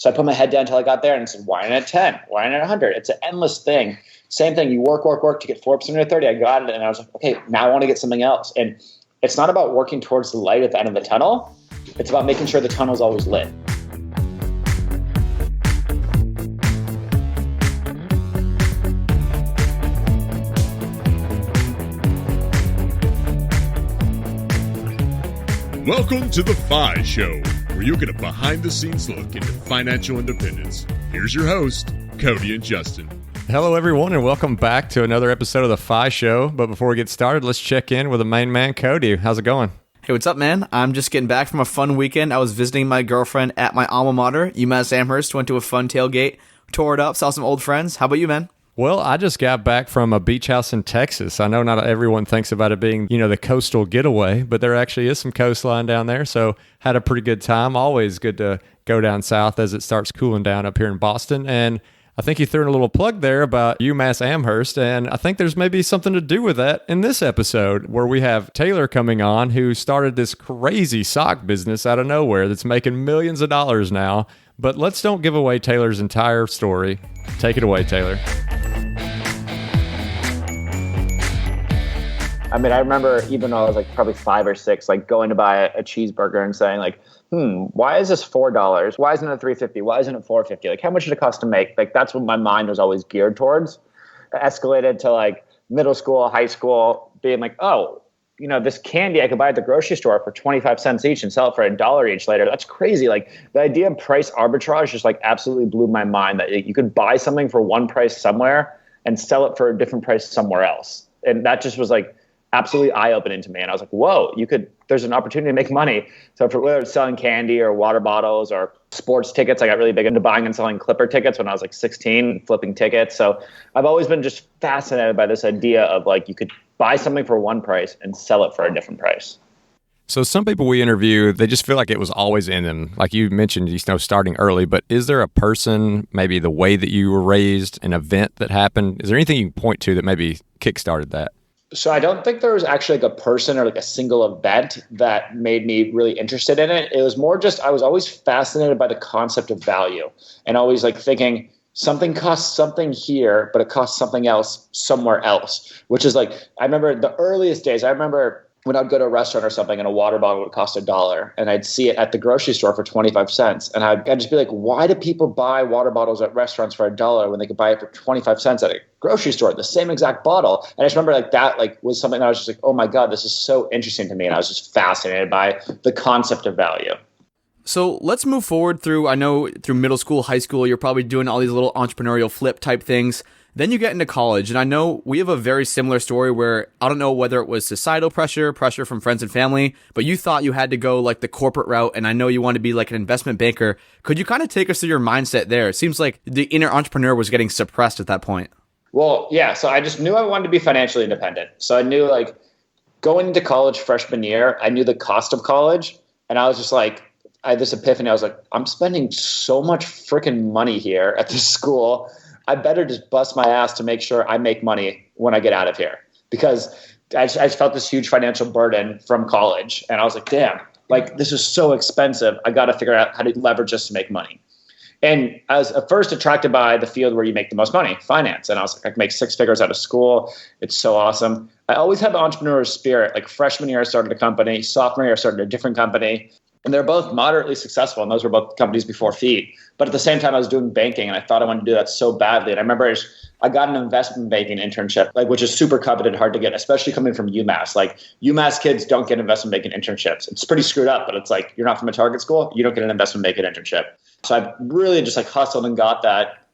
So I put my head down until I got there and said, why not at 10? Why not at 100? It's an endless thing. Same thing. You work to get 4% or 30. I got it. And I was like, okay, now I want to get something else. And it's not about working towards the light at the end of the tunnel. It's about making sure the tunnel is always lit. Welcome to the FI Show, where you get a behind-the-scenes look into financial independence. Here's your host, Cody and Justin. Hello, everyone, and welcome back to another episode of the FI Show. But before we get started, let's check in with the main man, Cody. How's it going? Hey, what's up, man? I'm just getting back from a fun weekend. I was visiting my girlfriend at my alma mater, UMass Amherst. Went to a fun tailgate, tore it up, saw some old friends. How about you, man? Well, I just got back from a beach house in Texas. I know not everyone thinks about it being, the coastal getaway, but there actually is some coastline down there. So had a pretty good time. Always good to go down south as it starts cooling down up here in Boston. And I think you threw in a little plug there about UMass Amherst, and I think there's maybe something to do with that in this episode where we have Taylor coming on, who started this crazy sock business out of nowhere that's making millions of dollars now. But let's don't give away Taylor's entire story. Take it away, Taylor. I mean, I remember even though I was like probably 5 or 6, like going to buy a cheeseburger and saying like, why is this $4? Why isn't it $3.50? Why isn't it $4.50? Like, how much did it cost to make? Like, that's what my mind was always geared towards. It escalated to like middle school, high school, being like, this candy I could buy at the grocery store for 25 cents each and sell it for $1 each later. That's crazy. Like, the idea of price arbitrage just like absolutely blew my mind, that you could buy something for one price somewhere and sell it for a different price somewhere else. And that just was like absolutely eye-opening to me. And I was like, whoa, there's an opportunity to make money. So for whether it's selling candy or water bottles or sports tickets, I got really big into buying and selling Clipper tickets when I was like 16, flipping tickets. So I've always been just fascinated by this idea of like, you could buy something for one price and sell it for a different price. So some people we interview, they just feel like it was always in them. Like you mentioned, starting early, but is there a person, maybe the way that you were raised, an event that happened? Is there anything you can point to that maybe kickstarted that? So I don't think there was actually like a person or like a single event that made me really interested in it. It was more just, I was always fascinated by the concept of value and always like thinking something costs something here, but it costs something else somewhere else, which is like, I remember the earliest days, I remember when I'd go to a restaurant or something and a water bottle would cost $1 and I'd see it at the grocery store for 25 cents. And I'd just be like, why do people buy water bottles at restaurants for $1 when they could buy it for 25 cents at a grocery store, the same exact bottle? And I just remember like that was something that I was just like, oh my God, this is so interesting to me. And I was just fascinated by the concept of value. So let's move forward through middle school, high school, you're probably doing all these little entrepreneurial flip type things. Then you get into college, and I know we have a very similar story where I don't know whether it was societal pressure from friends and family, but you thought you had to go like the corporate route, and I know you want to be like an investment banker. Could you kind of take us through your mindset there? It seems like the inner entrepreneur was getting suppressed at that point. Well, yeah, so I just knew I wanted to be financially independent. So I knew like going into college freshman year, I knew the cost of college, and I was just like, I had this epiphany. I was like, I'm spending so much freaking money here at this school. I better just bust my ass to make sure I make money when I get out of here, because I just felt this huge financial burden from college. And I was like, damn, like this is so expensive. I got to figure out how to leverage this to make money. And I was at first attracted by the field where you make the most money, finance. And I was like, I can make 6 figures out of school. It's so awesome. I always had the entrepreneurial spirit. Like freshman year, I started a company. Sophomore year, I started a different company. And they're both moderately successful. And those were both companies before FEAT. But at the same time, I was doing banking and I thought I wanted to do that so badly. And I remember I got an investment banking internship, which is super coveted, hard to get, especially coming from UMass. Like UMass kids don't get investment banking internships. It's pretty screwed up, but it's like, you're not from a target school, you don't get an investment banking internship. So I really just like hustled and got that.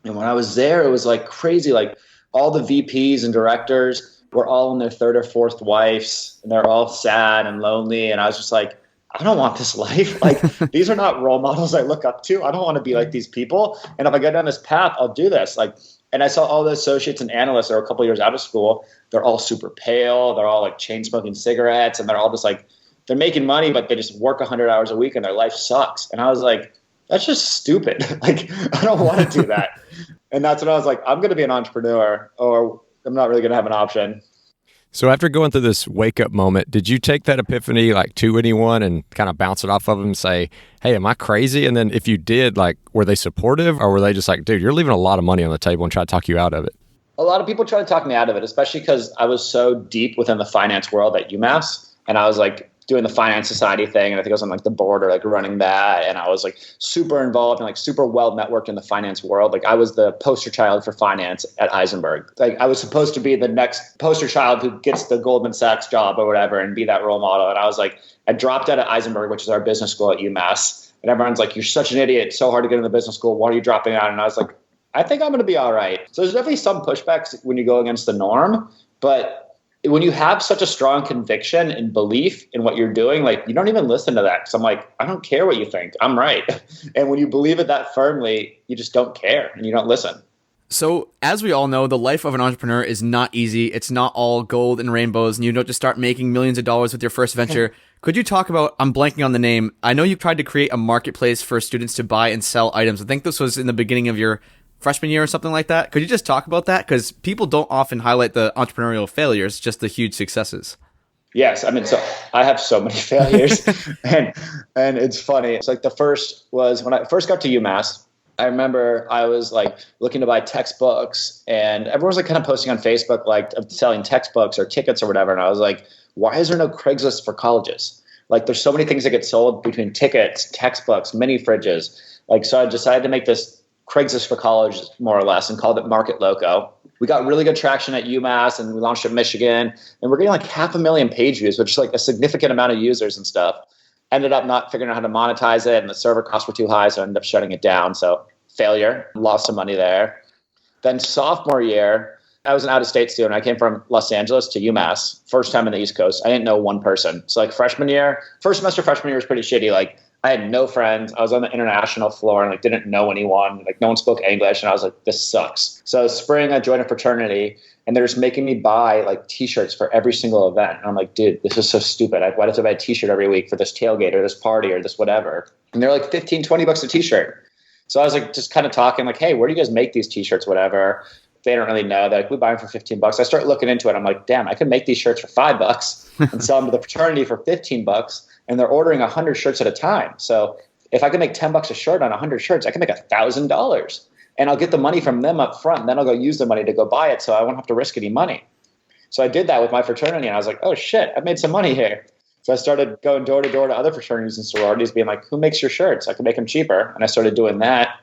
And when I was there, it was like crazy. Like all the VPs and directors were all in their 3rd or 4th wives and they're all sad and lonely. And I was just like, I don't want this life. Like these are not role models I look up to. I don't want to be like these people. And if I go down this path, I'll do this. And I saw all the associates and analysts that are a couple years out of school. They're all super pale. They're all like chain smoking cigarettes. And they're all just like, they're making money, but they just work 100 hours a week and their life sucks. And I was like, that's just stupid. Like, I don't want to do that. And that's when I was like, I'm going to be an entrepreneur or I'm not really going to have an option. So after going through this wake up moment, did you take that epiphany like to anyone and kind of bounce it off of them and say, hey, am I crazy? And then if you did, like, were they supportive or were they just like, dude, you're leaving a lot of money on the table and try to talk you out of it? A lot of people try to talk me out of it, especially because I was so deep within the finance world at UMass. And I was like doing the finance society thing. And I think I was on like the board or like running that. And I was like super involved and like super well networked in the finance world. Like I was the poster child for finance at Eisenberg. Like I was supposed to be the next poster child who gets the Goldman Sachs job or whatever and be that role model. And I was like, I dropped out of Eisenberg, which is our business school at UMass. And everyone's like, you're such an idiot. It's so hard to get into the business school. Why are you dropping out? And I was like, I think I'm going to be all right. So there's definitely some pushbacks when you go against the norm. But when you have such a strong conviction and belief in what you're doing, like you don't even listen to that. Cause I'm like, I don't care what you think. I'm right. And when you believe it that firmly, you just don't care and you don't listen. So as we all know, the life of an entrepreneur is not easy. It's not all gold and rainbows and you don't just start making millions of dollars with your first venture. Could you talk about, I'm blanking on the name. I know you tried to create a marketplace for students to buy and sell items. I think this was in the beginning of your freshman year or something like that. Could you just talk about that? Because people don't often highlight the entrepreneurial failures, just the huge successes. Yes. I mean, so I have so many failures and it's funny. It's like the first was when I first got to UMass, I remember I was like looking to buy textbooks and everyone was like kind of posting on Facebook, like of selling textbooks or tickets or whatever. And I was like, why is there no Craigslist for colleges? Like there's so many things that get sold between tickets, textbooks, mini fridges. Like, so I decided to make this Craigslist for college, more or less, and called it Market Loco. We got really good traction at UMass and we launched at Michigan and we're getting like 500,000 page views, which is like a significant amount of users and stuff. Ended up not figuring out how to monetize it and the server costs were too high. So I ended up shutting it down. So failure, lost some money there. Then sophomore year, I was an out-of-state student. I came from Los Angeles to UMass, first time in the East Coast. I didn't know one person. So like first semester freshman year was pretty shitty. Like I had no friends. I was on the international floor and like didn't know anyone. Like no one spoke English. And I was like, this sucks. So spring, I joined a fraternity and they're just making me buy like t-shirts for every single event. And I'm like, dude, this is so stupid. Why do I buy a t-shirt every week for this tailgate or this party or this whatever? And they're like 15, 20 bucks a t-shirt. So I was like, just kind of talking like, hey, where do you guys make these t-shirts, whatever? They don't really know. They're like, we buy them for 15 bucks. I start looking into it. I'm like, damn, I could make these shirts for $5 and sell them to the fraternity for 15 bucks. And they're ordering 100 shirts at a time. So if I could make $10 a shirt on 100 shirts, I can make $1,000 and I'll get the money from them up front. And then I'll go use the money to go buy it. So I won't have to risk any money. So I did that with my fraternity and I was like, oh shit, I made some money here. So I started going door to door to other fraternities and sororities being like, who makes your shirts? I can make them cheaper. And I started doing that.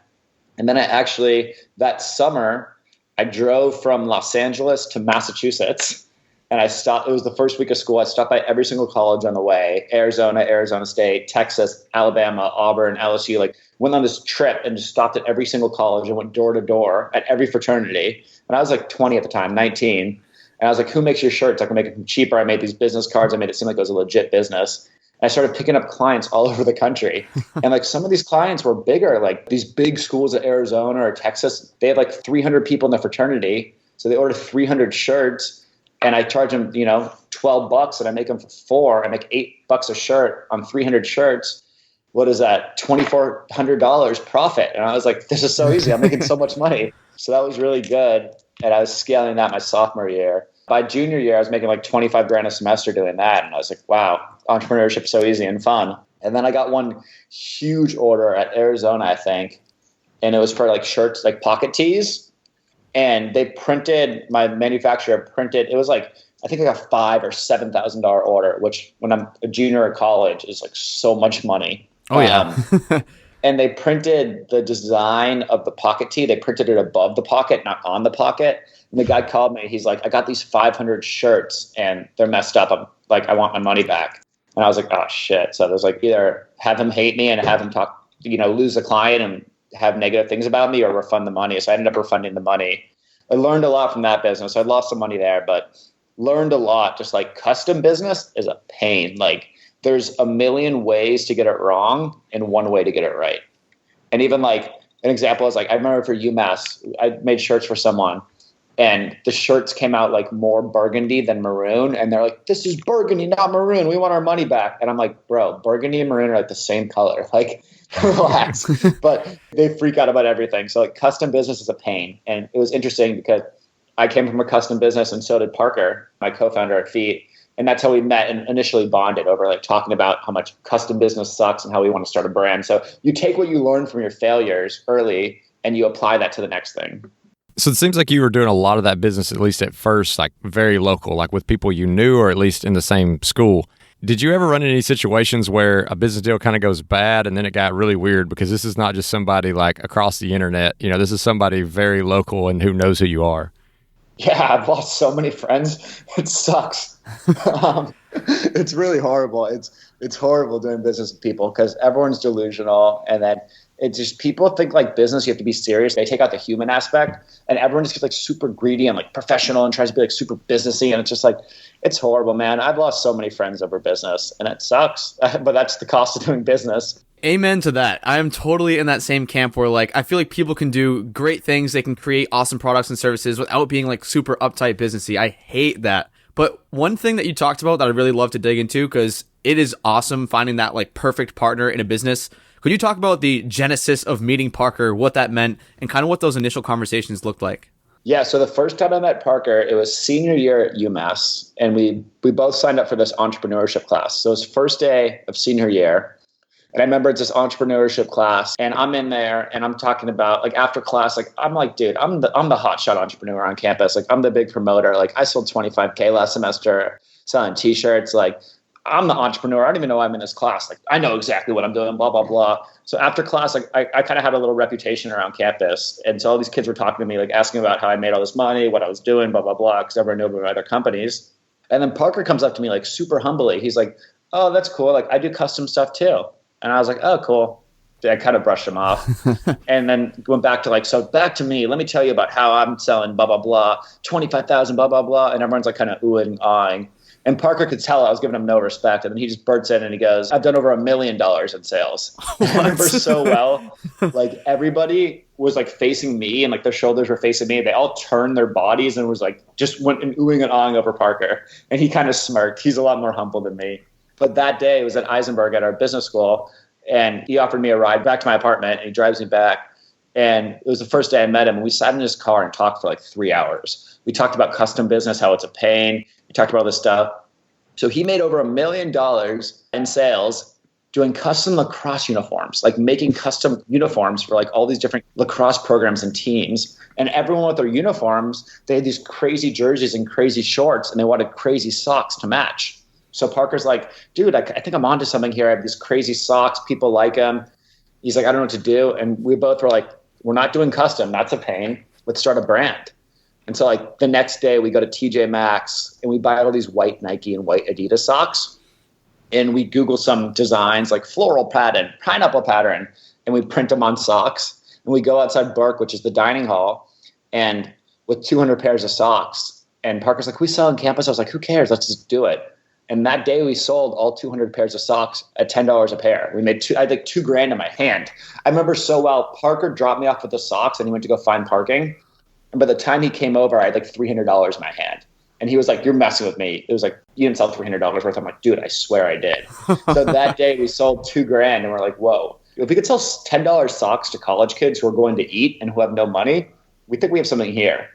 And then that summer, I drove from Los Angeles to Massachusetts. And I stopped, it was the first week of school. I stopped by every single college on the way, Arizona, Arizona State, Texas, Alabama, Auburn, LSU, like went on this trip and just stopped at every single college and went door to door at every fraternity. And I was like 20 at the time, 19. And I was like, who makes your shirts? I can make them cheaper. I made these business cards. I made it seem like it was a legit business. And I started picking up clients all over the country. And like some of these clients were bigger, like these big schools at Arizona or Texas, they had like 300 people in the fraternity. So they ordered 300 shirts. And I charge them, $12 and I make them for $4. I make $8 a shirt on 300 shirts. What is that? $2,400 profit. And I was like, this is so easy. I'm making so much money. So that was really good. And I was scaling that my sophomore year. By junior year, I was making like 25 grand a semester doing that. And I was like, wow, entrepreneurship is so easy and fun. And then I got one huge order at Arizona, I think. And it was for like shirts, like pocket tees. And my manufacturer printed, it was like, I think like a $5,000 or $7,000 order, which when I'm a junior at college is like so much money. Oh yeah. And they printed the design of the pocket tee. They printed it above the pocket, not on the pocket. And the guy called me. He's like, I got these 500 shirts and they're messed up. I'm like, I want my money back. And I was like, oh shit. So there's like either have him hate me and have him talk, lose the client and have negative things about me or refund the money. So I ended up refunding the money. I learned a lot from that business. I lost some money there, but learned a lot. Just like custom business is a pain. Like there's a million ways to get it wrong and one way to get it right. And even like an example is like, I remember for UMass, I made shirts for someone and the shirts came out like more burgundy than maroon. And they're like, this is burgundy, not maroon. We want our money back. And I'm like, bro, burgundy and maroon are like the same color. Like, relax. But they freak out about everything. So like custom business is a pain. And it was interesting because I came from a custom business and so did Parker, my co-founder at FEAT. And that's how we met and initially bonded over like talking about how much custom business sucks and how we want to start a brand. So you take what you learn from your failures early and you apply that to the next thing. So it seems like you were doing a lot of that business, at least at first, like very local, like with people you knew or at least in the same school. Did you ever run into any situations where a business deal kind of goes bad and then it got really weird because this is not just somebody like across the internet, you know, this is somebody very local and who knows who you are? Yeah, I've lost so many friends. It sucks. It's really horrible. It's horrible doing business with people because everyone's delusional. And then it just, people think like business, you have to be serious. They take out the human aspect and everyone just gets like super greedy and like professional and tries to be like super businessy. And it's just like, it's horrible, man. I've lost so many friends over business and it sucks, but that's the cost of doing business. Amen to that. I am totally in that same camp where like I feel like people can do great things. They can create awesome products and services without being like super uptight businessy. I hate that. But one thing that you talked about that I'd really love to dig into, because it is awesome finding that like perfect partner in a business. Could you talk about the genesis of meeting Parker, what that meant, and kind of what those initial conversations looked like? Yeah, so the first time I met Parker, it was senior year at UMass, and we both signed up for this entrepreneurship class. So it was first day of senior year. And I remember it's this entrepreneurship class and I'm in there and I'm talking about like after class, like I'm like, dude, I'm the hotshot entrepreneur on campus. Like I'm the big promoter. Like I sold 25K last semester selling t-shirts. Like I'm the entrepreneur. I don't even know why I'm in this class. Like I know exactly what I'm doing, blah, blah, blah. So after class, like I kind of had a little reputation around campus. And so all these kids were talking to me, like asking about how I made all this money, what I was doing, blah, blah, blah, because everyone knew about other companies. And then Parker comes up to me like super humbly. He's like, oh, that's cool. Like I do custom stuff too. And I was like, oh, cool. I kind of brushed him off. And then went back to like, so back to me. Let me tell you about how I'm selling blah, blah, blah, 25,000, blah, blah, blah. And everyone's like kind of oohing and awing. And Parker could tell I was giving him no respect. And then he just bursts in and he goes, I've done over $1 million in sales. I remember so well. Like everybody was like facing me and like their shoulders were facing me. They all turned their bodies and was like, just went and oohing and awing over Parker. And he kind of smirked. He's a lot more humble than me. But that day it was at Eisenberg at our business school and he offered me a ride back to my apartment and he drives me back. And it was the first day I met him and we sat in his car and talked for like 3 hours. We talked about custom business, how it's a pain. We talked about all this stuff. So he made over $1 million in sales doing custom lacrosse uniforms, like making custom uniforms for like all these different lacrosse programs and teams. And everyone with their uniforms, they had these crazy jerseys and crazy shorts and they wanted crazy socks to match. So Parker's like, dude, I think I'm onto something here. I have these crazy socks. People like them. He's like, I don't know what to do. And we both were like, we're not doing custom. That's a pain. Let's start a brand. And so like the next day we go to TJ Maxx and we buy all these white Nike and white Adidas socks. And we Google some designs like floral pattern, pineapple pattern, and we print them on socks. And we go outside Burke, which is the dining hall, and with 200 pairs of socks. And Parker's like, we sell on campus. I was like, who cares? Let's just do it. And that day we sold all 200 pairs of socks at $10 a pair. We made I had like $2,000 in my hand. I remember so well, Parker dropped me off with the socks and he went to go find parking. And by the time he came over, I had like $300 in my hand. And he was like, you're messing with me. It was like, you didn't sell $300 worth. I'm like, dude, I swear I did. So that day we sold $2,000 and we're like, whoa, if we could sell $10 socks to college kids who are going to eat and who have no money, we think we have something here.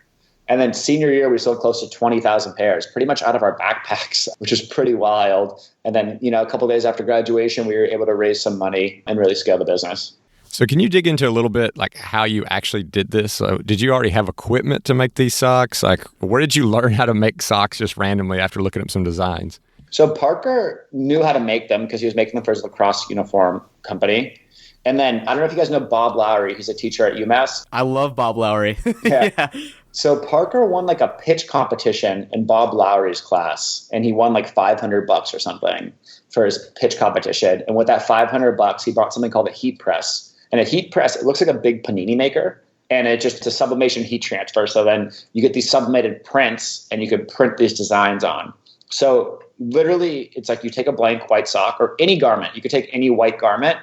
And then senior year, we sold close to 20,000 pairs, pretty much out of our backpacks, which is pretty wild. And then, a couple of days after graduation, we were able to raise some money and really scale the business. So can you dig into a little bit like how you actually did this? Did you already have equipment to make these socks? Like where did you learn how to make socks just randomly after looking up some designs? So Parker knew how to make them because he was making them for his lacrosse uniform company. And then I don't know if you guys know Bob Lowry. He's a teacher at UMass. I love Bob Lowry. Yeah. So Parker won like a pitch competition in Bob Lowry's class, and he won like $500 or something for his pitch competition. And with that $500, he bought something called a heat press. And a heat press, it looks like a big panini maker, and it's a sublimation heat transfer. So then you get these sublimated prints, and you could print these designs on. So literally, it's like you take a blank white sock or any garment. You could take any white garment,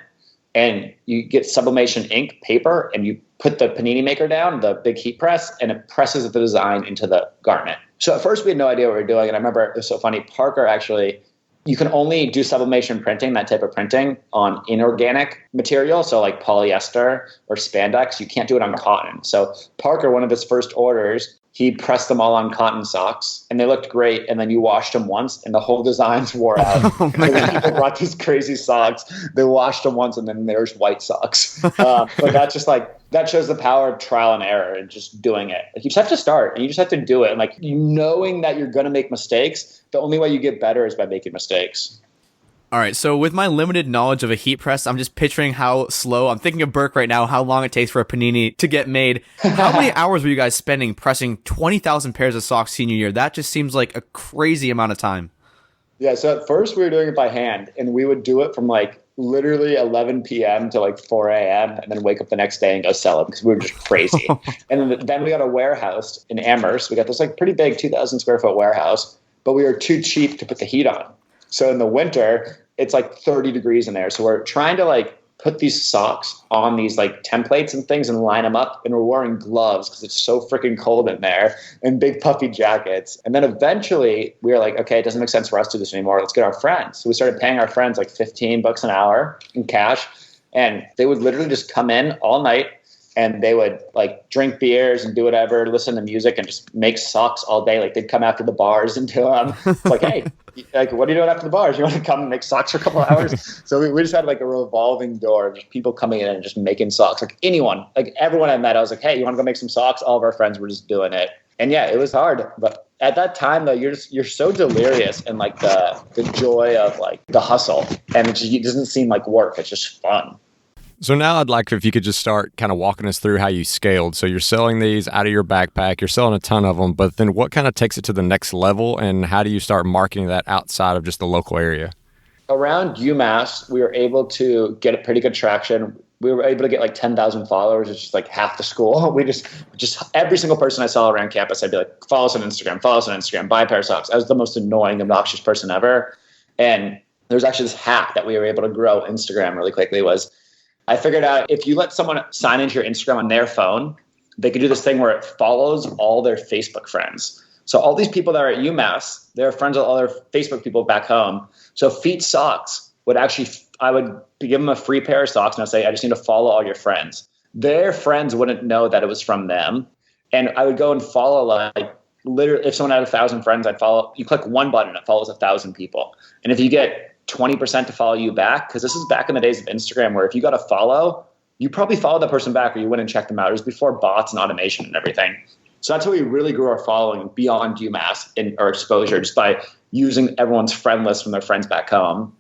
and you get sublimation ink paper, and you put the panini maker down, the big heat press, and it presses the design into the garment. So at first we had no idea what we were doing. And I remember it was so funny. Parker actually, you can only do sublimation printing, that type of printing, on inorganic material. So like polyester or spandex, you can't do it on cotton. So Parker, one of his first orders, he pressed them all on cotton socks and they looked great. And then you washed them once and the whole designs wore out. So when people brought these crazy socks, they washed them once and then there's white socks. But that's just like, that shows the power of trial and error and just doing it. Like, you just have to start and you just have to do it. And like, knowing that you're going to make mistakes, the only way you get better is by making mistakes. All right, so with my limited knowledge of a heat press, I'm just picturing how slow, I'm thinking of Burke right now, how long it takes for a panini to get made. How many hours were you guys spending pressing 20,000 pairs of socks senior year? That just seems like a crazy amount of time. Yeah, so at first we were doing it by hand, and we would do it from like literally 11 p.m. to like 4 a.m. and then wake up the next day and go sell it because we were just crazy. And then we got a warehouse in Amherst. We got this like pretty big 2,000 square foot warehouse, but we were too cheap to put the heat on. So in the winter, it's like 30 degrees in there. So we're trying to like put these socks on these like templates and things and line them up. And we're wearing gloves because it's so freaking cold in there, and big puffy jackets. And then eventually we were like, okay, it doesn't make sense for us to do this anymore. Let's get our friends. So we started paying our friends like $15 an hour in cash. And they would literally just come in all night and they would like drink beers and do whatever, listen to music and just make socks all day. Like, they'd come after the bars and do it's like, hey, like, what are you doing after the bars? You want to come and make socks for a couple of hours? So we just had like a revolving door of just people coming in and just making socks. Like anyone, like everyone I met, I was like, hey, you want to go make some socks? All of our friends were just doing it. And yeah, it was hard. But at that time though, you're so delirious in like the joy of like the hustle. And it doesn't seem like work. It's just fun. So now I'd like if you could just start kind of walking us through how you scaled. So you're selling these out of your backpack, you're selling a ton of them, but then what kind of takes it to the next level, and how do you start marketing that outside of just the local area? Around UMass, we were able to get a pretty good traction. We were able to get like 10,000 followers, which is like half the school. We just every single person I saw around campus, I'd be like, follow us on Instagram, buy a pair of socks. I was the most annoying, obnoxious person ever. And there's actually this hack that we were able to grow Instagram really quickly. I figured out if you let someone sign into your Instagram on their phone, they could do this thing where it follows all their Facebook friends. So all these people that are at UMass, they're friends with all their Facebook people back home. So FEAT socks I would give them a free pair of socks and I'd say, I just need to follow all your friends. Their friends wouldn't know that it was from them. And I would go and follow, like, literally, if someone had 1,000 friends, I'd follow. You click one button, it follows 1,000 people. And if you get 20% to follow you back, because this is back in the days of Instagram where if you got a follow, you probably followed that person back or you went and checked them out. It was before bots and automation and everything. So that's how we really grew our following beyond UMass and our exposure, just by using everyone's friend list from their friends back home.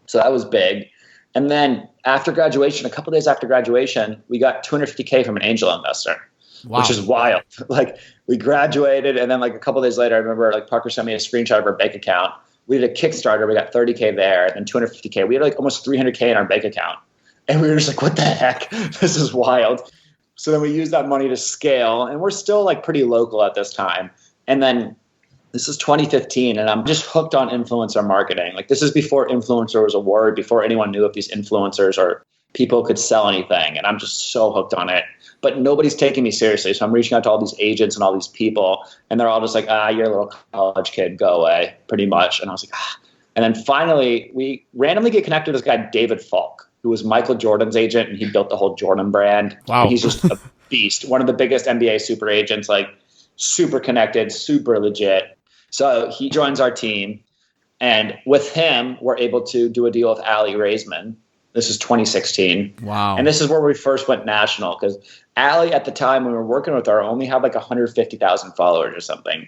So that was big. And then after graduation, a couple days after graduation, we got $250K from an angel investor. Wow. Which is wild. Like, we graduated and then like a couple days later, I remember like Parker sent me a screenshot of our bank account. We did a Kickstarter. We got $30K there and then $250K. We had like almost $300K in our bank account. And we were just like, what the heck? This is wild. So then we used that money to scale, and we're still like pretty local at this time. And then this is 2015 and I'm just hooked on influencer marketing. Like, this is before influencer was a word, before anyone knew if these influencers or people could sell anything. And I'm just so hooked on it. But nobody's taking me seriously. So I'm reaching out to all these agents and all these people, and they're all just like, you're a little college kid, go away, pretty much. And I was like, And then finally, we randomly get connected with this guy, David Falk, who was Michael Jordan's agent, and he built the whole Jordan brand. Wow. And he's just a beast, one of the biggest NBA super agents, like super connected, super legit. So he joins our team, and with him, we're able to do a deal with Ali Raisman. This is 2016. Wow. And this is where we first went national, because Ali at the time when we were working with her only had like 150,000 followers or something.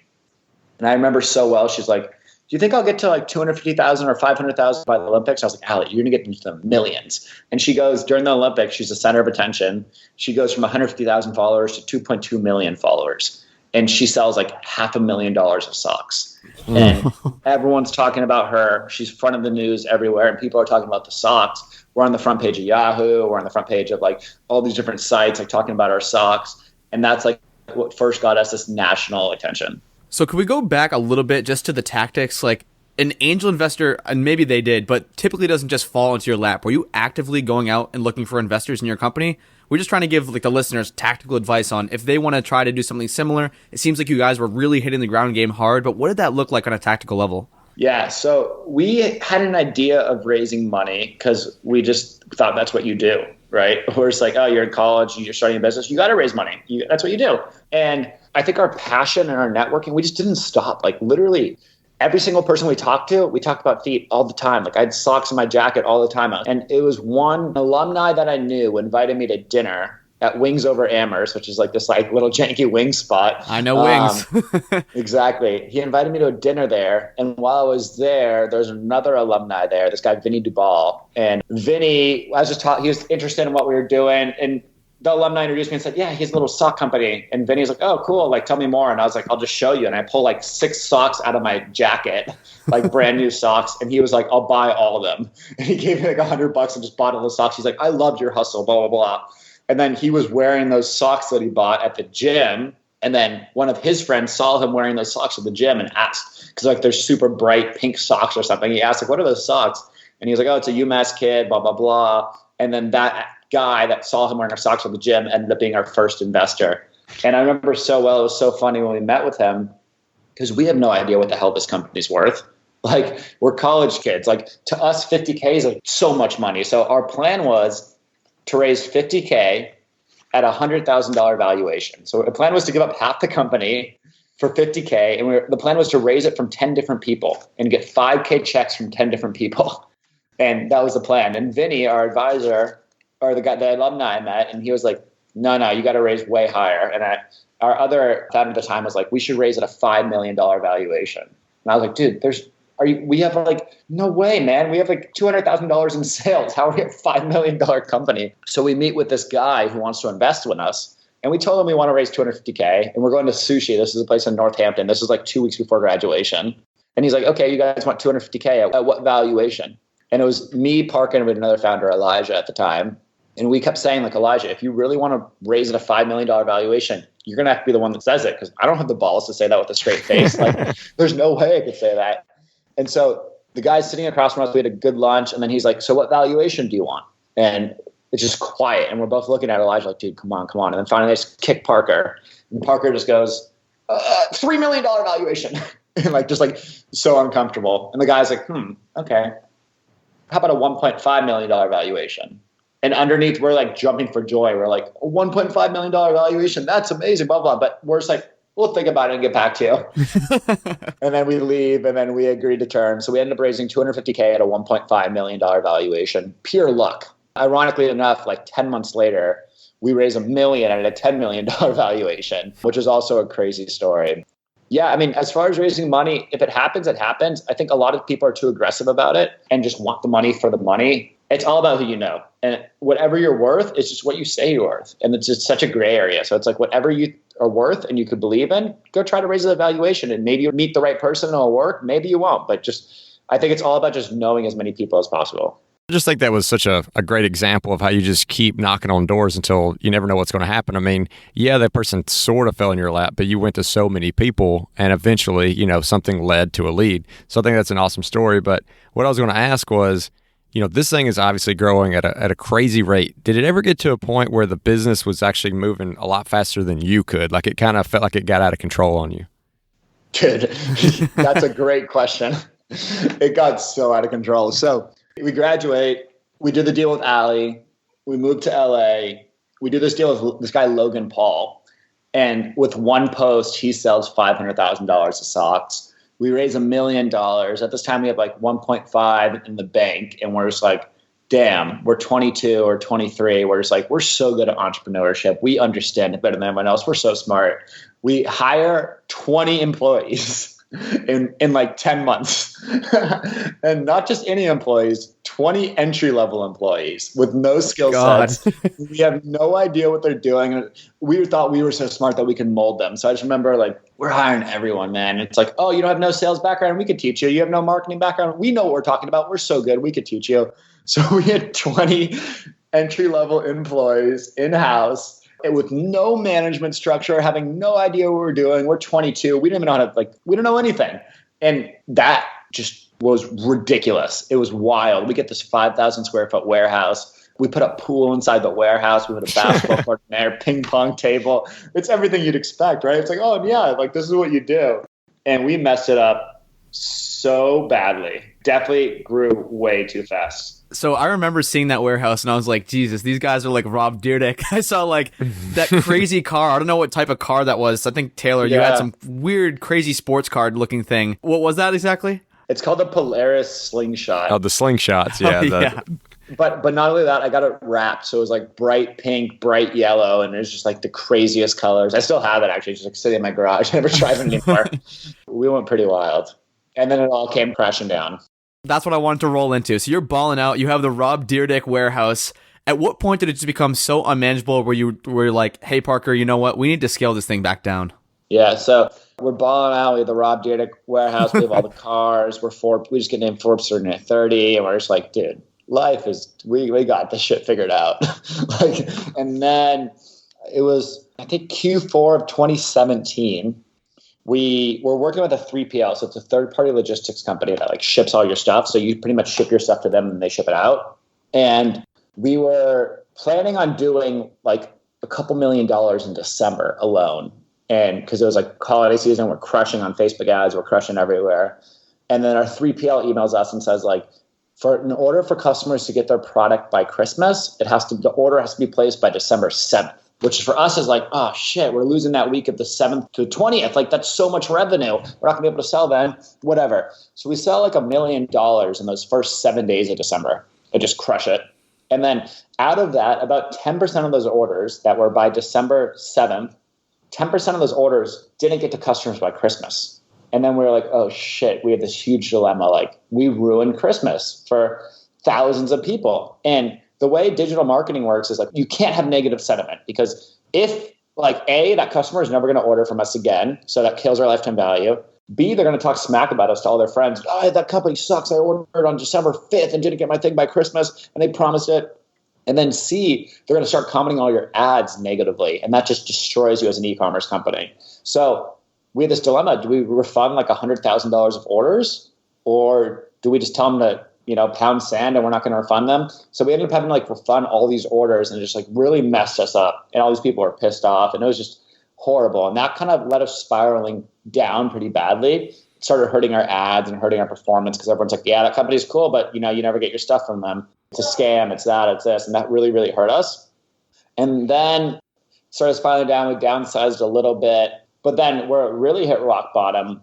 And I remember so well, she's like, do you think I'll get to like 250,000 or 500,000 by the Olympics? I was like, Ali, you're going to get into the millions. And she goes, during the Olympics, she's the center of attention. She goes from 150,000 followers to 2.2 million followers. And she sells like $500,000 of socks. And everyone's talking about her. She's front of the news everywhere. And people are talking about the socks. We're on the front page of Yahoo. We're on the front page of like all these different sites, like talking about our socks. And that's like what first got us this national attention. So could we go back a little bit just to the tactics? Like, an angel investor, and maybe they did, but typically doesn't just fall into your lap. Were you actively going out and looking for investors in your company? We're just trying to give like the listeners tactical advice on if they want to try to do something similar. It seems like you guys were really hitting the ground game hard, but what did that look like on a tactical level? Yeah, so we had an idea of raising money because we just thought that's what you do, right? We're just like, oh, you're in college, you're starting a business, you got to raise money. That's what you do. And I think our passion and our networking, we just didn't stop. Like literally every single person we talked about FEAT all the time. Like I had socks in my jacket all the time. And it was one alumni that I knew invited me to dinner at Wings Over Amherst, which is like this like little janky wing spot. I know Wings. Exactly. He invited me to a dinner there. And while I was there was another alumni there, this guy, Vinny Duvall. And Vinny, I was just he was interested in what we were doing. And the alumni introduced me and said, yeah, he's a little sock company. And Vinny's like, oh, cool. Like, tell me more. And I was like, I'll just show you. And I pull like 6 socks out of my jacket, like brand new socks. And he was like, I'll buy all of them. And he gave me like $100 and just bought all the socks. He's like, I loved your hustle, blah, blah, blah. And then he was wearing those socks that he bought at the gym. And then one of his friends saw him wearing those socks at the gym and asked, because like they're super bright pink socks or something. He asked, like, what are those socks? And he was like, oh, it's a UMass kid, blah, blah, blah. And then that guy that saw him wearing our socks at the gym ended up being our first investor. And I remember so well, it was so funny when we met with him because we have no idea what the hell this company's worth. Like we're college kids. Like to us, 50K is like so much money. So our plan was to raise 50K at $100,000 valuation. So the plan was to give up half the company for 50K. And the plan was to raise it from 10 different people and get 5K checks from 10 different people. And that was the plan. And Vinny, our advisor, or the alumni I met, and he was like, no, you got to raise way higher. And our other founder at the time was like, we should raise it a $5 million valuation. And I was like, dude, we have like, no way, man. We have like $200,000 in sales. How are we a $5 million company? So we meet with this guy who wants to invest with us. And we told him we want to raise $250K. And we're going to Sushi. This is a place in Northampton. This is like 2 weeks before graduation. And he's like, okay, you guys want $250K at what valuation? And it was me, Parkin, with another founder, Elijah, at the time. And we kept saying, like, Elijah, if you really want to raise it a $5 million valuation, you're going to have to be the one that says it because I don't have the balls to say that with a straight face. Like, there's no way I could say that. And so the guy's sitting across from us. We had a good lunch. And then he's like, so what valuation do you want? And it's just quiet. And we're both looking at Elijah like, dude, come on. And then finally I just kick Parker. And Parker just goes, $3 million valuation. And like, just like so uncomfortable. And the guy's like, okay. How about a $1.5 million valuation? And underneath, we're like jumping for joy. We're like, a $1.5 million valuation. That's amazing, blah, blah. But we're just like, we'll think about it and get back to you. And then we leave, and then we agreed to terms. So we ended up raising $250K at a $1.5 million valuation. Pure luck. Ironically enough, like 10 months later, we raised $1 million at a $10 million valuation, which is also a crazy story. Yeah, I mean, as far as raising money, if it happens, it happens. I think a lot of people are too aggressive about it and just want the money for the money. It's all about who you know. And whatever you're worth, it's just what you say you're worth. And it's just such a gray area. So it's like whatever you are worth and you could believe in, go try to raise the valuation. And maybe you'll meet the right person and it'll work. Maybe you won't. But I think it's all about just knowing as many people as possible. I just think that was such a great example of how you just keep knocking on doors until you never know what's going to happen. I mean, yeah, that person sort of fell in your lap, but you went to so many people and eventually, something led to a lead. So I think that's an awesome story. But what I was going to ask was, this thing is obviously growing at a crazy rate. Did it ever get to a point where the business was actually moving a lot faster than you could? Like it kind of felt like it got out of control on you? Dude, that's a great question. It got so out of control. So we graduate, we did the deal with Allie, we moved to LA, we do this deal with this guy, Logan Paul. And with one post, he sells $500,000 of socks. We raise $1 million. At this time, we have like 1.5 in the bank. And we're just like, damn, we're 22 or 23. We're just like, we're so good at entrepreneurship. We understand it better than anyone else. We're so smart. We hire 20 employees in like 10 months. And not just any employees, 20 entry-level employees with no skill sets. We have no idea what they're doing. We thought we were so smart that we could mold them. So I just remember like, we're hiring everyone, man. It's like, oh, you don't have no sales background? We could teach you. You have no marketing background? We know what we're talking about. We're so good. We could teach you. So we had 20 entry-level employees in-house with no management structure, having no idea what we're doing. We're 22. We didn't even know how to, we don't know anything. And that just was ridiculous. It was wild. We get this 5,000 square foot warehouse. We put a pool inside the warehouse. We put a basketball court in there, ping pong table. It's everything you'd expect, right? It's like, oh yeah, like this is what you do. And we messed it up so badly. Definitely grew way too fast. So I remember seeing that warehouse and I was like, Jesus, these guys are like Rob Dyrdek. I saw like that crazy car. I don't know what type of car that was. I think, Taylor, you had some weird, crazy sports card looking thing. What was that exactly? It's called the Polaris Slingshot. Oh, the slingshots. Yeah. Yeah. But not only that, I got it wrapped. So it was like bright pink, bright yellow, and it was just like the craziest colors. I still have it actually, just like sitting in my garage. I never drive it anymore. We went pretty wild. And then it all came crashing down. That's what I wanted to roll into. So you're balling out. You have the Rob Dyrdek warehouse. At what point did it just become so unmanageable where you were like, hey, Parker, you know what? We need to scale this thing back down. Yeah, so we're balling out. We have the Rob Dyrdek warehouse. We have all the cars. We just get named Forbes 30 at 30. And we're just like, dude, life is, we got this shit figured out. And then it was, I think, Q4 of 2017. We were working with a 3PL, so it's a third-party logistics company that like ships all your stuff. So you pretty much ship your stuff to them and they ship it out. And we were planning on doing like a couple $1 million in December alone. And because it was like holiday season, we're crushing on Facebook ads, we're crushing everywhere. And then our 3PL emails us and says like, in order for customers to get their product by Christmas, the order has to be placed by December 7th. Which for us is like, oh shit, we're losing that week of the 7th to the 20th. Like that's so much revenue. We're not gonna be able to sell then, whatever. So we sell like $1 million in those first 7 days of December and just crush it. And then out of that, about 10% of those orders that were by December 7th, 10% of those orders didn't get to customers by Christmas. And then we were like, oh shit, we have this huge dilemma. Like we ruined Christmas for thousands of people. And the way digital marketing works is like you can't have negative sentiment because if like A, that customer is never going to order from us again, so that kills our lifetime value. B, they're going to talk smack about us to all their friends. Oh, that company sucks. I ordered on December 5th and didn't get my thing by Christmas and they promised it. And then C, they're going to start commenting on all your ads negatively and that just destroys you as an e-commerce company. So we had this dilemma. Do we refund like $100,000 of orders or do we just tell them to pound sand and we're not going to refund them? So we ended up having to like refund all these orders and it just like really messed us up. And all these people were pissed off and it was just horrible. And that kind of led us spiraling down pretty badly. It started hurting our ads and hurting our performance because everyone's like, yeah, that company's cool, but you never get your stuff from them. It's a scam. It's that, it's this. And that really, really hurt us. And then started spiraling down. We downsized a little bit. But then where it really hit rock bottom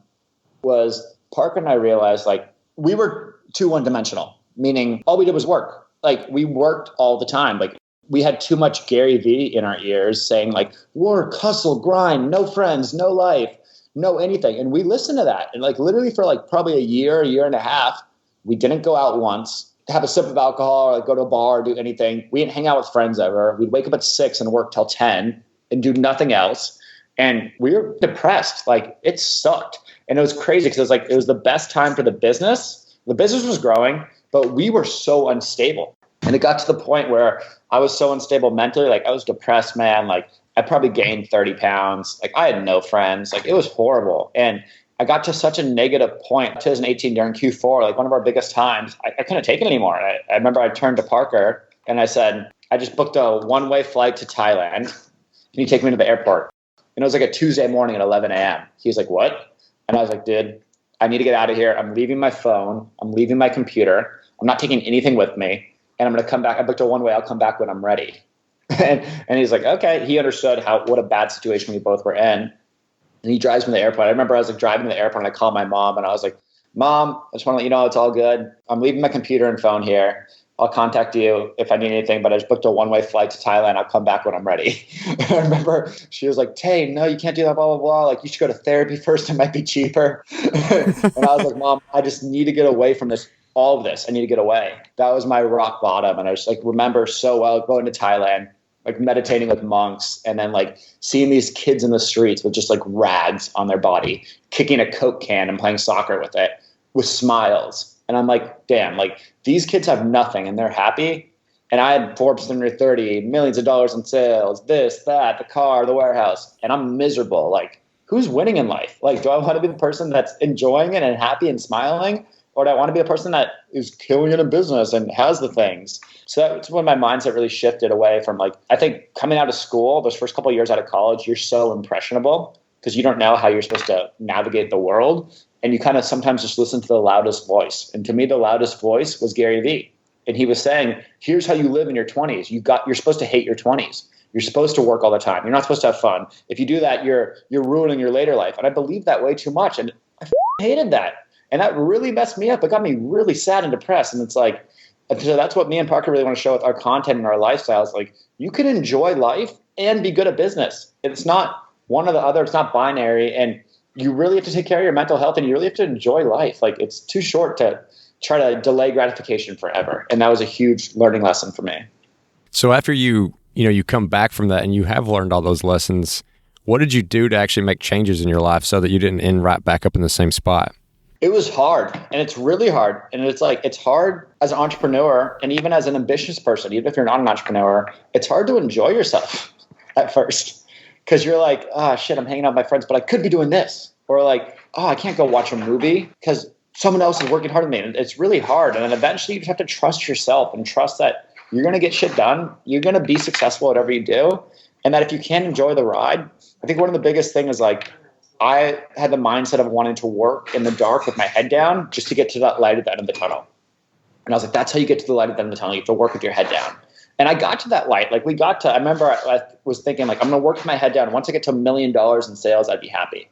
was Parker and I realized like we were too one-dimensional, meaning all we did was work. Like we worked all the time. Like we had too much Gary Vee in our ears saying like work, hustle, grind, no friends, no life, no anything. And we listened to that. And like literally for like probably a year and a half, we didn't go out once, have a sip of alcohol or like go to a bar or do anything. We didn't hang out with friends ever. We'd wake up at 6 and work till 10 and do nothing else. And we were depressed. Like it sucked. And it was crazy because it was the best time for the business. The business was growing, but we were so unstable. And it got to the point where I was so unstable mentally. Like I was depressed, man. Like I probably gained 30 pounds. Like I had no friends. Like it was horrible. And I got to such a negative point. 2018 during Q4, like one of our biggest times, I couldn't take it anymore. I remember I turned to Parker and I said, I just booked a one-way flight to Thailand. Can you take me to the airport? And it was like a Tuesday morning at 11 a.m. He was like, what? And I was like, dude, I need to get out of here. I'm leaving my phone. I'm leaving my computer. I'm not taking anything with me. And I'm going to come back. I booked a one-way. I'll come back when I'm ready. and he's like, okay. He understood what a bad situation we both were in. And he drives me to the airport. I remember I was like driving to the airport and I called my mom and I was like, Mom, I just want to let you know it's all good. I'm leaving my computer and phone here. I'll contact you if I need anything, but I just booked a one-way flight to Thailand. I'll come back when I'm ready. I remember she was like, Tay, no, you can't do that, blah, blah, blah. Like, you should go to therapy first. It might be cheaper. And I was like, Mom, I just need to get away from this, all of this. I need to get away. That was my rock bottom. And I just like remember so well going to Thailand, like meditating with monks and then like seeing these kids in the streets with just like rags on their body, kicking a Coke can and playing soccer with it with smiles. And I'm like, damn, like these kids have nothing and they're happy. And I had Forbes under 30, millions of dollars in sales, this, that, the car, the warehouse. And I'm miserable. Like, who's winning in life? Like, do I want to be the person that's enjoying it and happy and smiling? Or do I want to be a person that is killing it in business and has the things? So that's when my mindset really shifted away from like, I think coming out of school, those first couple of years out of college, you're so impressionable because you don't know how you're supposed to navigate the world. And you kind of sometimes just listen to the loudest voice. And to me, the loudest voice was Gary Vee. And he was saying, here's how you live in your 20s. You're supposed to hate your 20s. You're supposed to work all the time. You're not supposed to have fun. If you do that, you're ruining your later life. And I believed that way too much. And I hated that. And that really messed me up. It got me really sad and depressed. And it's like, so that's what me and Parker really want to show with our content and our lifestyles. Like, you can enjoy life and be good at business. It's not one or the other. It's not binary. And you really have to take care of your mental health, and you really have to enjoy life. Like, it's too short to try to delay gratification forever. And that was a huge learning lesson for me. So after you come back from that and you have learned all those lessons, what did you do to actually make changes in your life so that you didn't end right back up in the same spot? It was hard, and it's really hard. And it's hard as an entrepreneur, and even as an ambitious person, even if you're not an entrepreneur, it's hard to enjoy yourself at first, because you're like, oh shit, I'm hanging out with my friends, but I could be doing this. Or like, oh, I can't go watch a movie because someone else is working harder than me. And it's really hard. And then eventually you just have to trust yourself and trust that you're going to get shit done. You're going to be successful at whatever you do. And that if you can't enjoy the ride, I think one of the biggest things is like, I had the mindset of wanting to work in the dark with my head down just to get to that light at the end of the tunnel. And I was like, that's how you get to the light at the end of the tunnel. You have to work with your head down. And I got to that light. Like, I remember I was thinking, like, I'm going to work with my head down. Once I get to $1 million in sales, I'd be happy.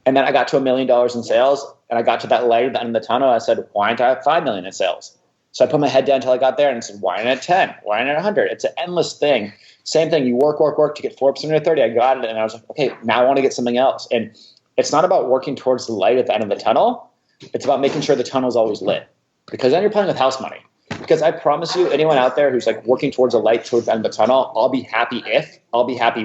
And then I got to $1 million in sales, and I got to that light at the end of the tunnel. I said, why don't I have 5 million in sales? So I put my head down until I got there and said, why not at 10? Why not at 100? It's an endless thing. Same thing. You work to get 4% or 30. I got it. And I was like, okay, now I want to get something else. And it's not about working towards the light at the end of the tunnel. It's about making sure the tunnel is always lit, because then you're playing with house money. Because I promise you, anyone out there who's like working towards a light towards the end of the tunnel, I'll be happy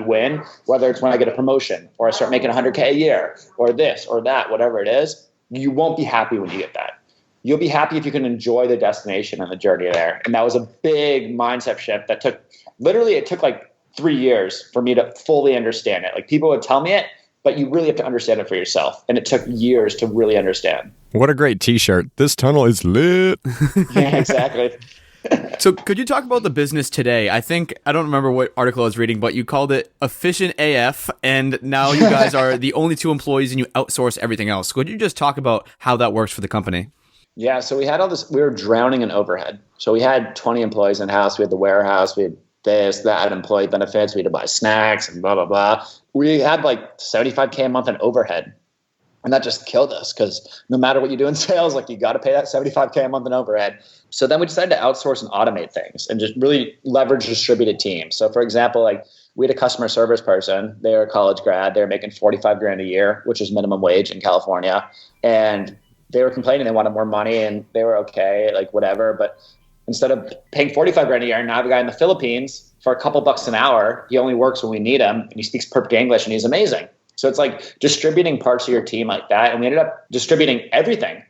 when, whether it's when I get a promotion or I start making 100K a year or this or that, whatever it is, you won't be happy when you get that. You'll be happy if you can enjoy the destination and the journey there. And that was a big mindset shift that took like 3 years for me to fully understand it. Like, people would tell me it, but you really have to understand it for yourself. And it took years to really understand. What a great t-shirt. This tunnel is lit. Yeah, exactly. So could you talk about the business today? I don't remember what article I was reading, but you called it efficient AF, and now you guys are the only 2 employees and you outsource everything else. Could you just talk about how that works for the company? Yeah, so we had all this, we were drowning in overhead. So we had 20 employees in-house. We had the warehouse, we had this, that, employee benefits. We had to buy snacks and blah, blah, blah. We had like $75K a month in overhead. And that just killed us, because no matter what you do in sales, like, you got to pay that $75K a month in overhead. So then we decided to outsource and automate things and just really leverage distributed teams. So for example, like, we had a customer service person. They were a college grad. They were making $45,000 a year, which is minimum wage in California. And they were complaining they wanted more money, and they were okay, like whatever. But instead of paying $45,000 a year, now I have a guy in the Philippines for a couple bucks an hour. He only works when we need him, and he speaks perfect English, and he's amazing. So it's like distributing parts of your team like that. And we ended up distributing everything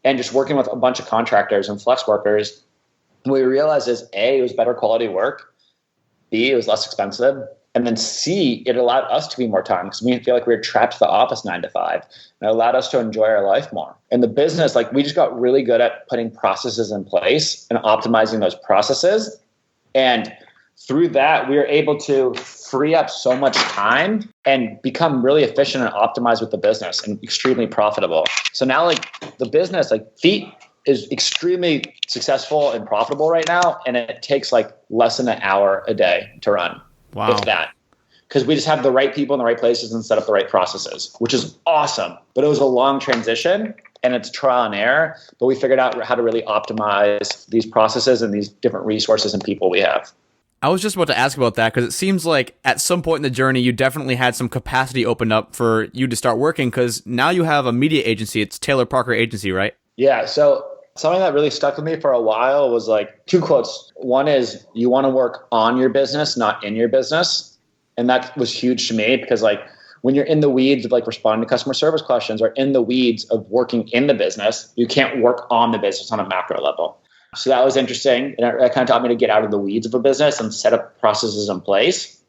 and just working with a bunch of contractors and flex workers. And what we realized is, A, it was better quality work. B, it was less expensive. And then C, it allowed us to be more time, because we feel like we were trapped to the office 9 to 5. And it allowed us to enjoy our life more. And the business, like, we just got really good at putting processes in place and optimizing those processes. And through that, we were able to free up so much time and become really efficient and optimized with the business and extremely profitable. So now, like, the business, like FEAT, is extremely successful and profitable right now. And it takes like less than an hour a day to run. Wow. If that. Because we just have the right people in the right places and set up the right processes, which is awesome. But it was a long transition, and it's trial and error. But we figured out how to really optimize these processes and these different resources and people we have. I was just about to ask about that, because it seems like at some point in the journey, you definitely had some capacity opened up for you to start working, because now you have a media agency. It's Taylor Parker Agency, right? Yeah. So something that really stuck with me for a while was like 2 quotes. One is, you want to work on your business, not in your business. And that was huge to me, because like, when you're in the weeds of like responding to customer service questions, or in the weeds of working in the business, you can't work on the business on a macro level. So that was interesting. And that kind of taught me to get out of the weeds of a business and set up processes in place.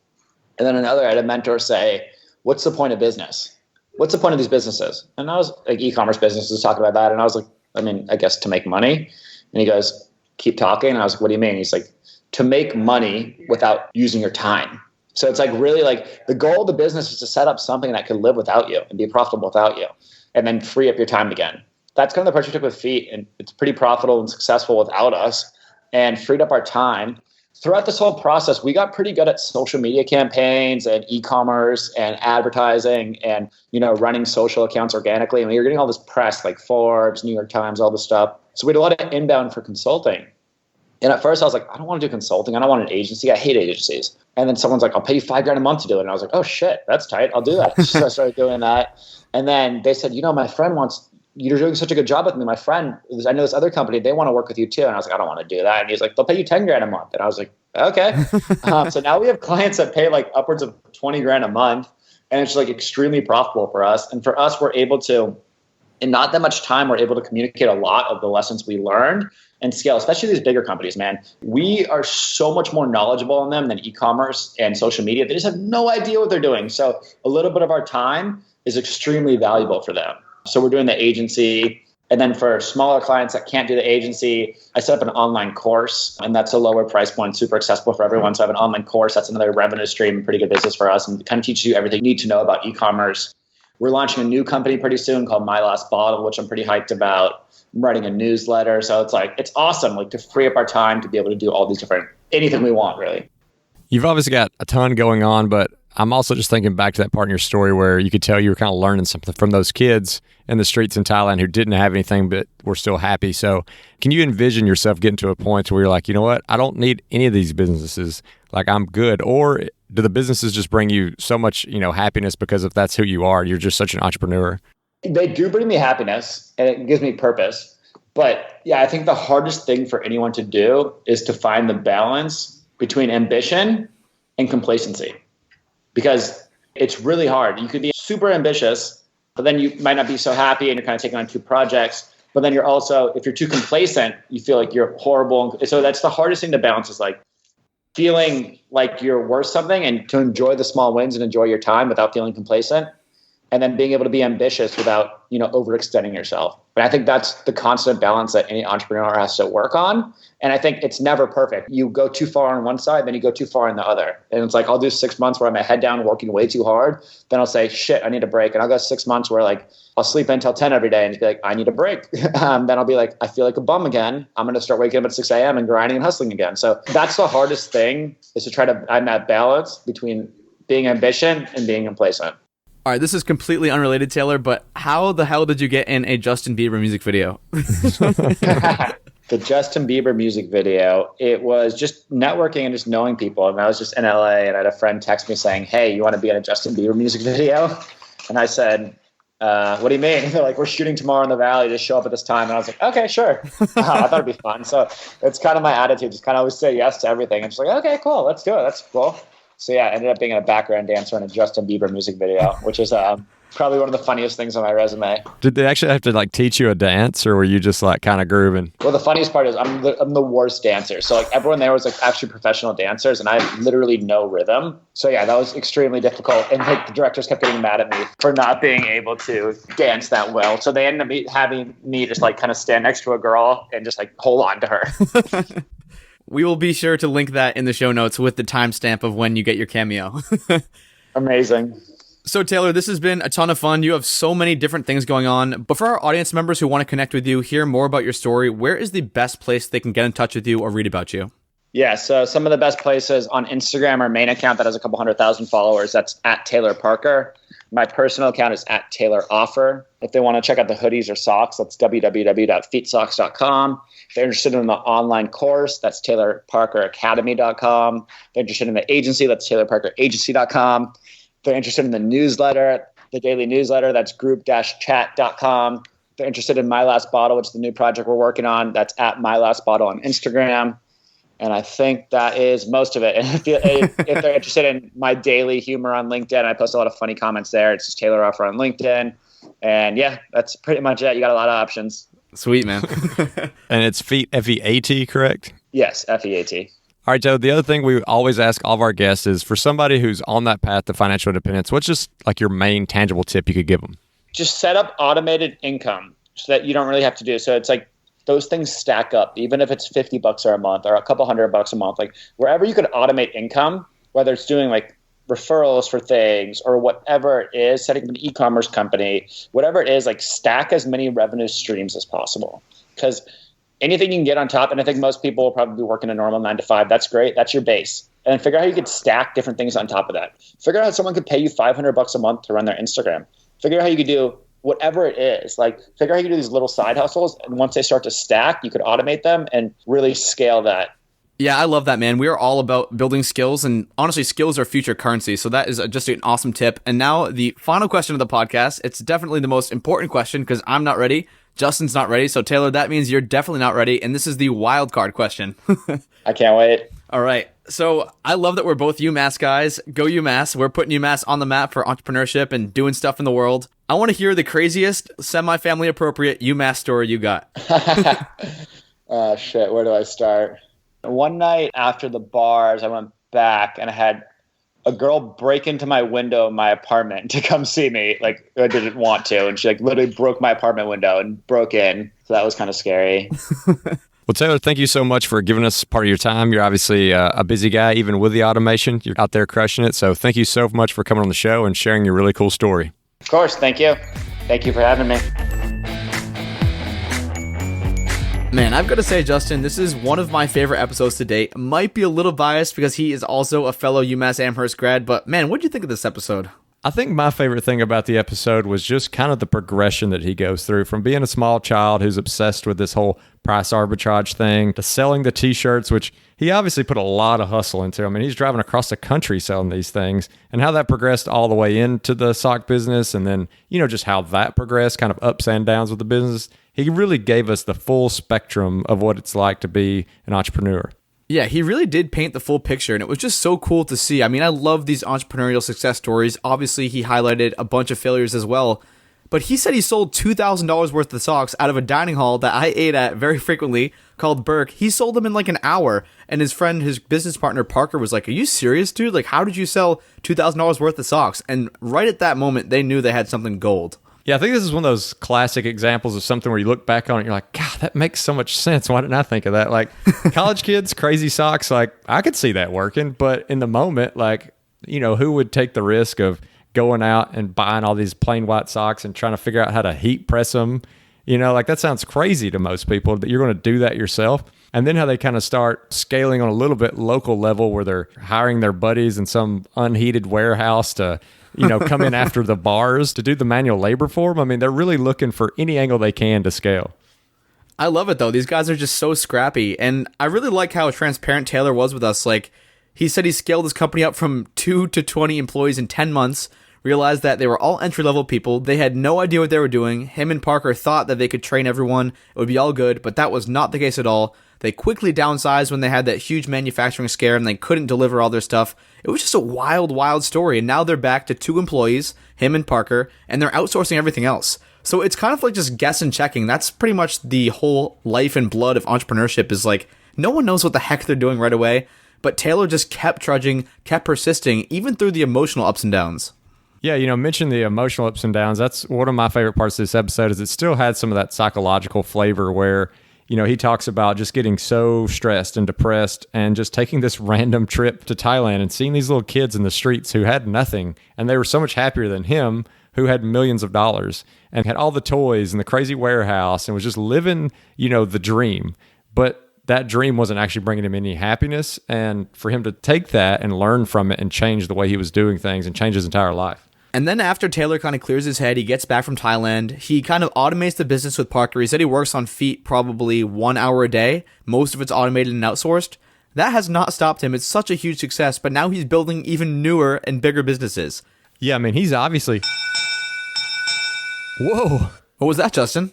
And then I had a mentor say, what's the point of business? What's the point of these businesses? And I was like, e-commerce businesses talking about that. And I was like, I guess to make money. And he goes, keep talking. And I was like, what do you mean? He's like, to make money without using your time. So it's like, really, like, the goal of the business is to set up something that could live without you and be profitable without you, and then free up your time again. That's kind of the approach we took with FEAT, and it's pretty profitable and successful without us. and freed up our time. Throughout this whole process, we got pretty good at social media campaigns and e-commerce and advertising and, running social accounts organically. And we were getting all this press like Forbes, New York Times, all this stuff. So we had a lot of inbound for consulting. And at first I was like, I don't want to do consulting. I don't want an agency. I hate agencies. And then someone's like, I'll pay you $5,000 a month to do it. And I was like, oh shit, that's tight. I'll do that. So I started doing that. And then they said, my friend you're doing such a good job with me. My friend, I know this other company, they want to work with you too. And I was like, I don't want to do that. And he's like, they'll pay you $10,000 a month. And I was like, okay. So now we have clients that pay like upwards of $20,000 a month. And it's like extremely profitable for us. And for us, we're able to, in not that much time, we're able to communicate a lot of the lessons we learned and scale, especially these bigger companies, man. We are so much more knowledgeable on them than e-commerce and social media. They just have no idea what they're doing. So a little bit of our time is extremely valuable for them. So we're doing the agency. And then for smaller clients that can't do the agency, I set up an online course, and that's a lower price point, super accessible for everyone. So I have an online course. That's another revenue stream, pretty good business for us, and kind of teaches you everything you need to know about e-commerce. We're launching a new company pretty soon called My Last Bottle, which I'm pretty hyped about. I'm writing a newsletter. So it's awesome, like to free up our time to be able to do all these anything we want, really. You've obviously got a ton going on, but I'm also just thinking back to that part in your story where you could tell you were kind of learning something from those kids in the streets in Thailand who didn't have anything but were still happy. So can you envision yourself getting to a point where you're like, you know what, I don't need any of these businesses. Like, I'm good. Or do the businesses just bring you so much, happiness because if that's who you are, you're just such an entrepreneur? They do bring me happiness and it gives me purpose. But yeah, I think the hardest thing for anyone to do is to find the balance between ambition and complacency, because it's really hard. You could be super ambitious, but then you might not be so happy and you're kind of taking on two projects. But then you're also, if you're too complacent, you feel like you're horrible. So that's the hardest thing to balance, is like feeling like you're worth something and to enjoy the small wins and enjoy your time without feeling complacent. And then being able to be ambitious without, overextending yourself. But I think that's the constant balance that any entrepreneur has to work on. And I think it's never perfect. You go too far on one side, then you go too far on the other. And it's like, I'll do 6 months where I'm head down working way too hard. Then I'll say, shit, I need a break. And I'll go 6 months where like, I'll sleep until 10 every day and just be like, I need a break. Then I'll be like, I feel like a bum again. I'm going to start waking up at 6 a.m. and grinding and hustling again. So that's the hardest thing, is to try to find that balance between being ambition and being complacent. All right, this is completely unrelated, Taylor, but how the hell did you get in a Justin Bieber music video? The Justin Bieber music video, it was just networking and just knowing people. And I was just in LA and I had a friend text me saying, hey, you want to be in a Justin Bieber music video? And I said, what do you mean? They're like, we're shooting tomorrow in the Valley, just show up at this time. And I was like, okay, sure. I thought it'd be fun. So it's kind of my attitude, just kind of always say yes to everything. And just like, okay, cool, let's do it. That's cool. So yeah, I ended up being a background dancer in a Justin Bieber music video, which is probably one of the funniest things on my resume. Did they actually have to like teach you a dance, or were you just like kind of grooving? Well, the funniest part is I'm the worst dancer. So like everyone there was like actually professional dancers, and I have literally no rhythm. So yeah, that was extremely difficult. And like the directors kept getting mad at me for not being able to dance that well. So they ended up having me just like kind of stand next to a girl and just like hold on to her. We will be sure to link that in the show notes with the timestamp of when you get your cameo. Amazing. So Taylor, this has been a ton of fun. You have so many different things going on. But for our audience members who want to connect with you, hear more about your story, where is the best place they can get in touch with you or read about you? Yeah, so some of the best places on Instagram, our main account that has a couple 100,000 followers, that's at Taylor Parker. My personal account is at Taylor Offer. If they want to check out the hoodies or socks, that's www.featsocks.com. If they're interested in the online course, that's TaylorParkerAcademy.com. If they're interested in the agency, that's TaylorParkerAgency.com. If they're interested in the newsletter, the daily newsletter, that's group-chat.com. If they're interested in My Last Bottle, which is the new project we're working on, that's at My Last Bottle on Instagram. And I think that is most of it. And if they're interested in my daily humor on LinkedIn, I post a lot of funny comments there. It's just Taylor Offer on LinkedIn. And yeah, that's pretty much it. You got a lot of options. Sweet, man. And it's FEAT, F-E-A-T, correct? Yes, F-E-A-T. All right, Joe, the other thing we always ask all of our guests is, for somebody who's on that path to financial independence, what's just like your main tangible tip you could give them? Just set up automated income so that you don't really have to do. So it's like, those things stack up, even if it's $50 a month or a couple $100 a month, like wherever you could automate income, whether it's doing like referrals for things or whatever it is, setting up an e-commerce company, whatever it is, like stack as many revenue streams as possible. Because anything you can get on top. And I think most people will probably be working a normal 9 to 5. That's great. That's your base. And then figure out how you could stack different things on top of that. Figure out how someone could pay you $500 a month to run their Instagram. Figure out how you could do whatever it is. Like, figure out how you do these little side hustles. And once they start to stack, you could automate them and really scale that. Yeah, I love that, man. We are all about building skills, and honestly, skills are future currency. So that is just an awesome tip. And now the final question of the podcast. It's definitely the most important question because I'm not ready. Justin's not ready. So Taylor, that means you're definitely not ready. And this is the wild card question. I can't wait. All right. So I love that we're both UMass guys. Go UMass. We're putting UMass on the map for entrepreneurship and doing stuff in the world. I want to hear the craziest, semi-family appropriate UMass story you got. Oh, shit. Where do I start? One night after the bars, I went back and I had a girl break into my window in my apartment to come see me. Like, I didn't want to. And she like literally broke my apartment window and broke in. So that was kind of scary. Well, Taylor, thank you so much for giving us part of your time. You're obviously a busy guy, even with the automation. You're out there crushing it. So thank you so much for coming on the show and sharing your really cool story. Of course. Thank you. Thank you for having me. Man, I've got to say, Justin, this is one of my favorite episodes to date. Might be a little biased because he is also a fellow UMass Amherst grad, but man, what did you think of this episode? I think my favorite thing about the episode was just kind of the progression that he goes through from being a small child who's obsessed with this whole price arbitrage thing to selling the t-shirts, which he obviously put a lot of hustle into. I mean, he's driving across the country selling these things, and how that progressed all the way into the sock business, and then, you know, just how that progressed, kind of ups and downs with the business. He really gave us the full spectrum of what it's like to be an entrepreneur. Yeah, he really did paint the full picture, and it was just so cool to see. I mean, I love these entrepreneurial success stories. Obviously, he highlighted a bunch of failures as well, but he said he sold $2,000 worth of socks out of a dining hall that I ate at very frequently called Burke. He sold them in like an hour, and his friend, his business partner, Parker, was like, "Are you serious, dude? Like, how did you sell $2,000 worth of socks?" And right at that moment, they knew they had something gold. Yeah, I think this is one of those classic examples of something where you look back on it and you're like, God, that makes so much sense. Why didn't I think of that? Like, college kids, crazy socks, like, I could see that working. But in the moment, like, you know, who would take the risk of going out and buying all these plain white socks and trying to figure out how to heat press them? You know, like, that sounds crazy to most people that you're going to do that yourself. And then how they kind of start scaling on a little bit local level where they're hiring their buddies in some unheated warehouse to, you know, come in after the bars to do the manual labor for them. I mean, they're really looking for any angle they can to scale. I love it, though. These guys are just so scrappy. And I really like how transparent Taylor was with us. Like, he said he scaled his company up from 2 to 20 employees in 10 months, realized that they were all entry-level people. They had no idea what they were doing. Him and Parker thought that they could train everyone. It would be all good, but that was not the case at all. They quickly downsized when they had that huge manufacturing scare and they couldn't deliver all their stuff. It was just a wild, wild story. And now they're back to 2 employees, him and Parker, and they're outsourcing everything else. So it's kind of like just guess and checking. That's pretty much the whole life and blood of entrepreneurship, is like, no one knows what the heck they're doing right away. But Taylor just kept trudging, kept persisting, even through the emotional ups and downs. Yeah, you know, mention the emotional ups and downs. That's one of my favorite parts of this episode, is it still had some of that psychological flavor where, you know, he talks about just getting so stressed and depressed and just taking this random trip to Thailand and seeing these little kids in the streets who had nothing. And they were so much happier than him, who had millions of dollars and had all the toys and the crazy warehouse and was just living, you know, the dream. But that dream wasn't actually bringing him any happiness. And for him to take that and learn from it and change the way he was doing things and change his entire life. And then after Taylor kind of clears his head, he gets back from Thailand. He kind of automates the business with Parker. He said he works on FEAT probably 1 hour a day. Most of it's automated and outsourced. That has not stopped him. It's such a huge success, but now he's building even newer and bigger businesses. Yeah, I mean, he's obviously... Whoa. What was that, Justin?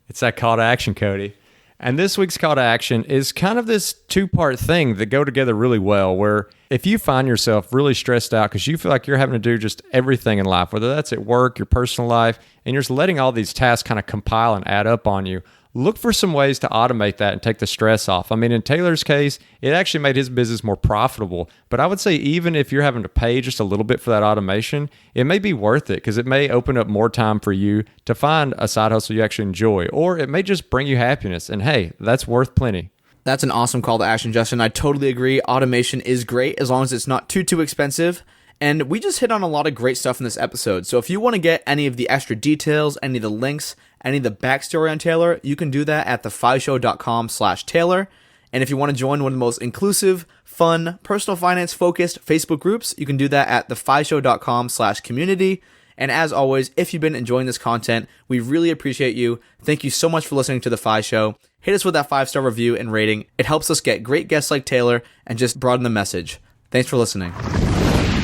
It's that call to action, Cody. And this week's call to action is kind of this 2-part thing that go together really well, where if you find yourself really stressed out because you feel like you're having to do just everything in life, whether that's at work, your personal life, and you're just letting all these tasks kind of compile and add up on you, look for some ways to automate that and take the stress off. I mean, in Taylor's case, it actually made his business more profitable. But I would say even if you're having to pay just a little bit for that automation, it may be worth it because it may open up more time for you to find a side hustle you actually enjoy, or it may just bring you happiness. And hey, that's worth plenty. That's an awesome call to action, Justin. I totally agree. Automation is great as long as it's not too expensive. And we just hit on a lot of great stuff in this episode. So if you want to get any of the extra details, any of the links, any of the backstory on Taylor, you can do that at thefishow.com/Taylor. And if you want to join one of the most inclusive, fun, personal finance focused Facebook groups, you can do that at thefishow.com/community. And as always, if you've been enjoying this content, we really appreciate you. Thank you so much for listening to The Fi Show. Hit us with that 5-star review and rating. It helps us get great guests like Taylor and just broaden the message. Thanks for listening.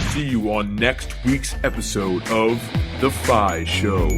See you on next week's episode of The Fi Show.